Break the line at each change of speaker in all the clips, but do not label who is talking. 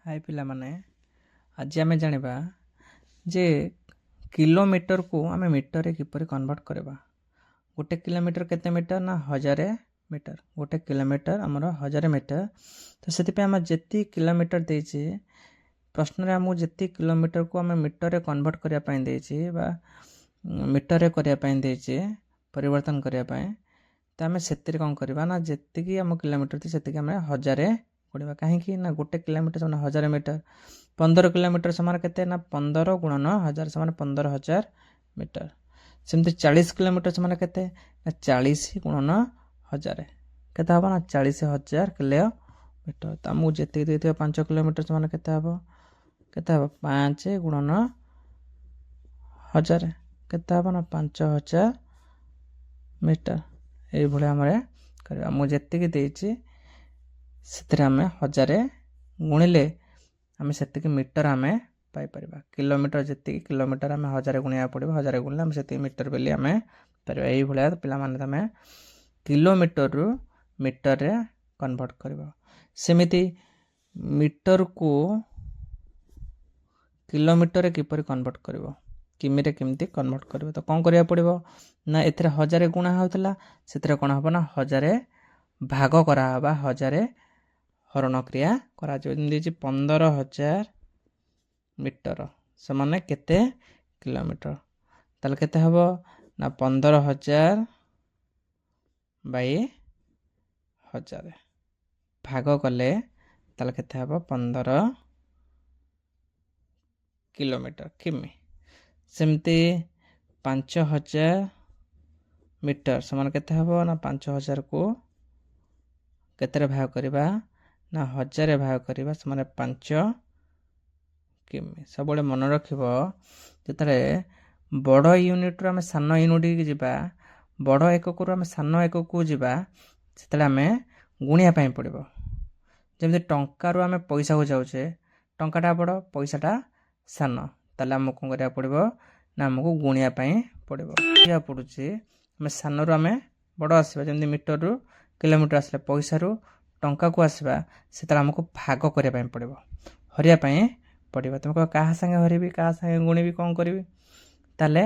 हाय पिला माने आज आम जाना जे किलोमीटर को आम मीटर रे किपर कन्वर्ट करवा। गोटे किलोमीटर केते मीटर ना 1000 मीटर। गोटे किलोमीटर आमर 1000 मीटर। तो से आम जी किलोमीटर देचे प्रश्न रे आमको जी किलोमीटर को आम मीटर रे कन्वर्ट करने मीटर रे करने परिवर्तन करने तो आम से कौन करवा ना जी आम किलोमीटर थी से आम 1000 गुणा कहीं ना गोटे किलोमीटर समान 1000 मीटर। 15 किलोमीटर समान केते ना 15 गुणन 1000 समान 15000 मीटर। सेमती 40 किलोमीटर समान केते ना 40 गुणन 1000 केते हबो ना 40000 किलोमीटर। तो आमको जेते देथिबा 5 किलोमीटर समान केते हबो 5 गुणन 1000 केते हबो ना 5000 मीटर। एई भले हमरे करबा मु जेते देछि से आम 1000 गुणिले आम से मीटर आम पाइपर। किलोमीटर जी किलोमीटर आम 1000 गुणा पड़ो 1000 गुणिले आम से मीटर बोली आम पार। यही भाया पे तुम किलोमीटर रु मीटर रे कन्वर्ट कर सेमती मीटर को किलोमीटर रे किपर कन्वर्ट कर किमी रे केमती कन्वर्ट कर। तो कौन करिया पड़ो ना एथरे 1000 गुणा होता से कौन हम ना 1000 भाग करा 1000 हरण क्रिया करा। 15000 मीटर समान केते किलोमीटर ताल केते हबो ना 15000 बाई 1000 भाग कले ताल केते हबो 15 किलोमीटर किमी। सेमती 5000 मीटर समान केते हबो ना 5000 को केते भाग करबा ना 1000 भाग करबा समान 5 किमी। सब मन रखिब जिते बड़ यूनिट आम सान यूनिट की जावा बड़ एकक आम सान एकक को जावा से आम गुणिया पड़ो। जमी टंकार आम पैसा को जाऊे टंकाटा बड़ पैसाटा सान ताले आमको कौन करा पड़ो ना आमको गुणिया पड़ो पड़ू आम सान रु आम बड़ आसवा जमी मीटर रु किलोमीटर आसले पैसा रु टंका को आसवा से आमको भाग करने पड़ो हरिया पड़ो। तुम कह क्या सागे हरबी क्या सागे गुणी कौन करी ताले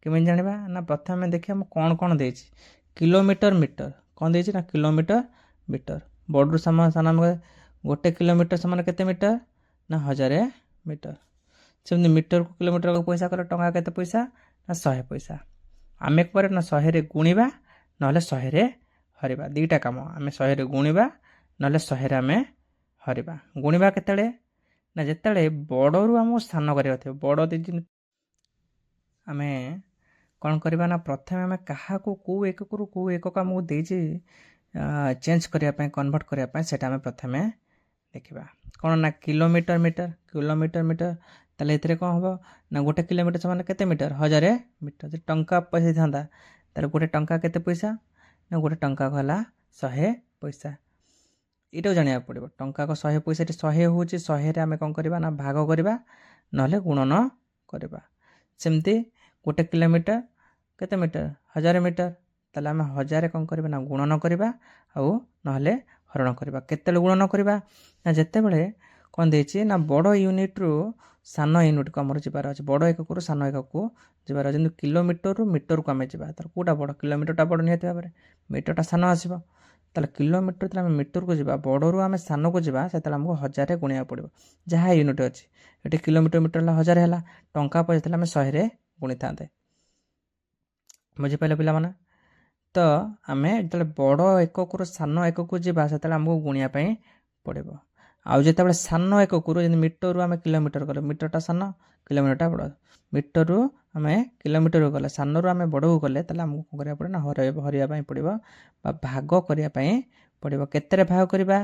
केमी जाना ना प्रथम देखिए कौन कौन दे किलोमीटर मीटर कौन दे ना किलोमीटर मीटर बड़ सामान सान गोटे किलोमीटर समान केते मीटर ना 1000 मीटर। सेमती मीटर को किलोमीटर को पैसा कले टंका केते पैसा ना 100 पैसा। आम एक ना 100 गुणा ना 100 हरवा दीटा कम आम 100 गुणा ना 100 आम हरवा गुणा केते ना जिते बड़ू आमको सान कर बड़ आम कौन करवा ना प्रथम आम क्या कौ एकक रु कौ एकक आमको देचे चेंज करने कन्वर्ट करने से प्रथम देखा कौन ना किलोमीटर मीटर किलोमीटर मीटर ताले इतरे कौन हम ना गोटे किलोमीटर समान केते मीटर 1000 मीटर। जो टंका पैसा था तार गोटे टंका केते पैसा ना गोटे टंका कहला 100 पैसा। ये जाना पड़ो टंका को 100 पैसा 100 हूँ 100 आम कौन करवा ना भाग करवा ना गुणन करवा। सेमती गोटे किलोमीटर केते मीटर 1000 मीटर ताले आम 1000 कौन करवा ना गुणन करवा आउ ना हरण करवा केते गुणन करवा ना जिते बड़े कौन देछि ना बड़ यूनिट रु सान यूनिट को आमर जबार अच्छे बड़ एकक रु सान एकक को जबार अच्छे किलोमीटर रु मीटर को आम जा कौटा बड़ किलोमीटर बड़ निहत भाव मीटरटा सान आसो ताले किलोमीटर आम मीटर को जा बड़ रु आम सान को जा से आमको 1000 गुणा पड़ो जहाँ यूनिट अच्छी ये किलोमीटर मीटर 1000 है टंका पैसा आम 100 गुणी था बुझीपारे पिला माने। तो आम जो बड़ एकक रु सान एकक को जा से आमको गुणिया पड़ो आउ जो सान एकक रु मीटर रु आम किलोमीटर गले मीटरटा सान किलोमीटरटा बड़ मीटर रु आम किलोमीटर गले सान रु आम बड़ को गले आमको कौन करा पड़ो ना हरवा पड़ो भाग करने पड़ो केते भाग करवा